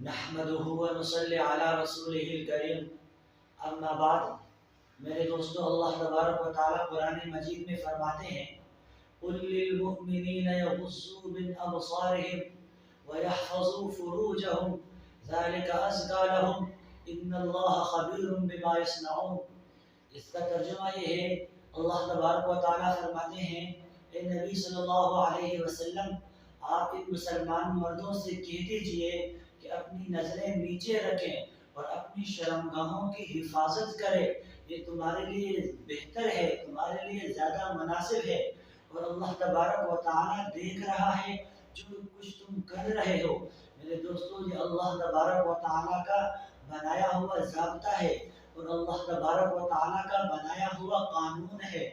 نحمده ونصلي على رسوله الکریم اما بعد۔ میرے دوستو، اللہ تبارک و تعالیٰ قرآن مجید میں فرماتے ہیں قُلْ لِلْمُؤْمِنِينَ يَغُضُّوا مِنْ أَبْصَارِهِمْ وَيَحْفَظُوا فُرُوجَهُمْ ذَلِكَ أَزْكَىٰ لَهُمْ إِنَّ اللَّهَ خَبِيرٌ بِمَا يَصْنَعُونَ۔ اس کا ترجمہ یہ ہے، اللہ تبارک و تعالیٰ فرماتے ہیں اے نبی صلی اللہ علیہ وسلم، آپ ان مسلمان مردوں سے کہہ دیجئے کہ اپنی نظریں نیچے رکھیں اور اپنی شرمگاہوں کی حفاظت کریں، یہ تمہارے لیے بہتر ہے، تمہارے لیے زیادہ مناسب ہے، اور اللہ تبارک و تعالیٰ دیکھ رہا ہے جو کچھ تم کر رہے ہو۔ میرے دوستو، یہ اللہ تبارک و تعالیٰ کا بنایا ہوا ضابطہ ہے اور اللہ تبارک و تعالیٰ کا بنایا ہوا قانون ہے۔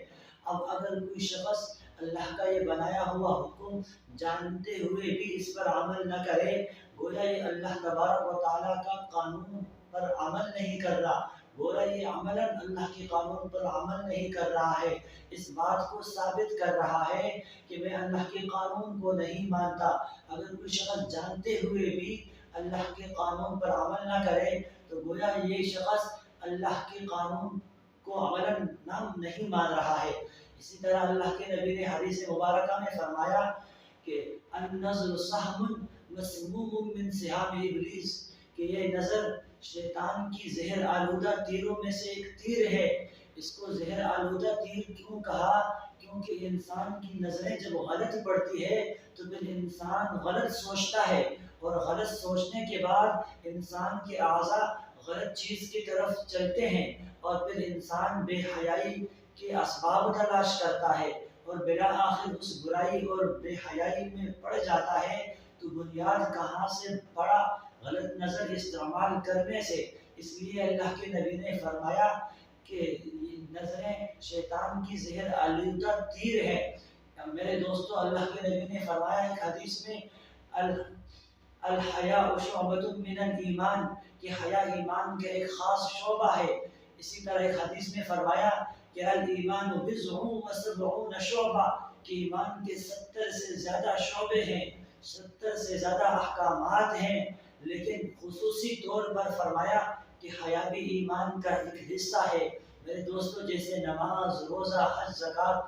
اب اگر کوئی شخص اللہ کا یہ بنایا ہوا حکم جانتے ہوئے بھی اس پر عمل نہ کرے، گویا یہ اللہ تبارک و تعالیٰ کا قانون پر عمل نہیں کر رہا، گویا یہ عملاً اللہ کے قانون پر عمل نہیں کر رہا ہے۔ اس بات کو ثابت کر رہا ہے کہ میں اللہ کے قانون کو نہیں مانتا۔ اگر کوئی شخص جانتے ہوئے بھی اللہ کے قانون پر عمل نہ کرے تو گویا یہ شخص اللہ کے قانون کو عملاً نہیں مان رہا ہے۔ اسی طرح اللہ کے نبی نے حدیث مبارکہ میں فرمایا کہ النظر سہم مسموم من سہام ابلیس، کہ یہ نظر شیطان کی زہر آلودہ تیروں میں سے ایک تیر ہے۔ اس کو زہر آلودہ تیر کیوں کہا؟ کیونکہ انسان کی نظریں جب غلط پڑتی ہے تو پھر انسان غلط سوچتا ہے، اور غلط سوچنے کے بعد انسان کے اعضاء غلط چیز کی طرف چلتے ہیں، اور پھر انسان بے حیائی کے اسباب تلاش کرتا ہے اور بالآخر اس برائی اور بے حیائی میں پڑ جاتا ہے۔ تو بنیاد کہاں سے پڑا؟ غلط نظر استعمال کرنے سے۔ اس لیے اللہ کے نبی نے فرمایا کہ نظریں شیطان کی زہر آلودہ تیر ہے۔ میرے دوستو، اللہ کے نبی نے فرمایا ایک حدیث میں الحیاء شعبۃ من الایمان، کہ حیا ایمان کا ایک خاص شعبہ ہے۔ اسی طرح ایک حدیث میں فرمایا کہ الایمان بضع و سبعون شعبہ، کہ ایمان کے 70 سے زیادہ شعبے ہیں، 70 سے زیادہ احکامات ہیں، لیکن خصوصی طور پر فرمایا کہ حیا بھی ایمان کا ایک حصہ ہے۔ میرے دوستو، جیسے نماز، روزہ، حج، زکوٰۃ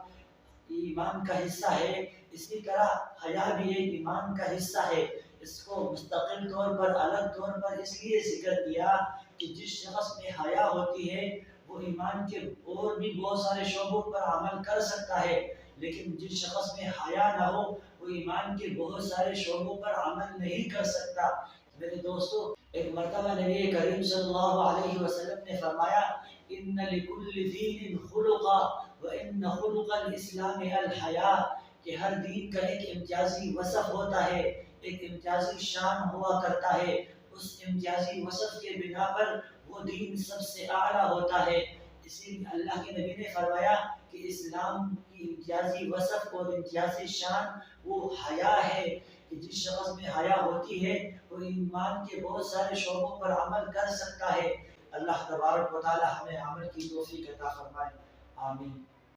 ایمان کا حصہ ہے، اسی طرح حیا بھی ایک ایمان کا حصہ ہے۔ اس کو مستقل طور پر، الگ طور پر اس لیے ذکر کیا کہ جس شخص میں حیا ہوتی ہے وہ ایمان کے اور بھی بہت سارے شعبوں پر عمل کر سکتا ہے، لیکن جس شخص میں حیا نہ ہو وہ ایمان کے بہت سارے شعبوں پر عمل نہیں کر سکتا۔ میرے دوستو، ایک مرتبہ نبی کریم صلی اللہ علیہ وسلم نے فرمایا ان لکل دین خلقا وان خلق الاسلام الحیا، کہ ہر دین کا ایک امتیازی وصف ہوتا ہے، ایک امتیازی شان ہوا کرتا ہے، اس امتیازی وصف کے بنا پر وہ دین سب سے اعلیٰ ہوتا ہے۔ اسی لیے اللہ کے نبی نے فرمایا کہ اسلام کی امتیازی وصف اور امتیازی شان وہ حیا ہے، کہ جس شخص میں حیا ہوتی ہے وہ ایمان کے بہت سارے شعبوں پر عمل کر سکتا ہے۔ اللہ تبارک و تعالی ہمیں عمل کی توفیق عطا فرمائے، آمین۔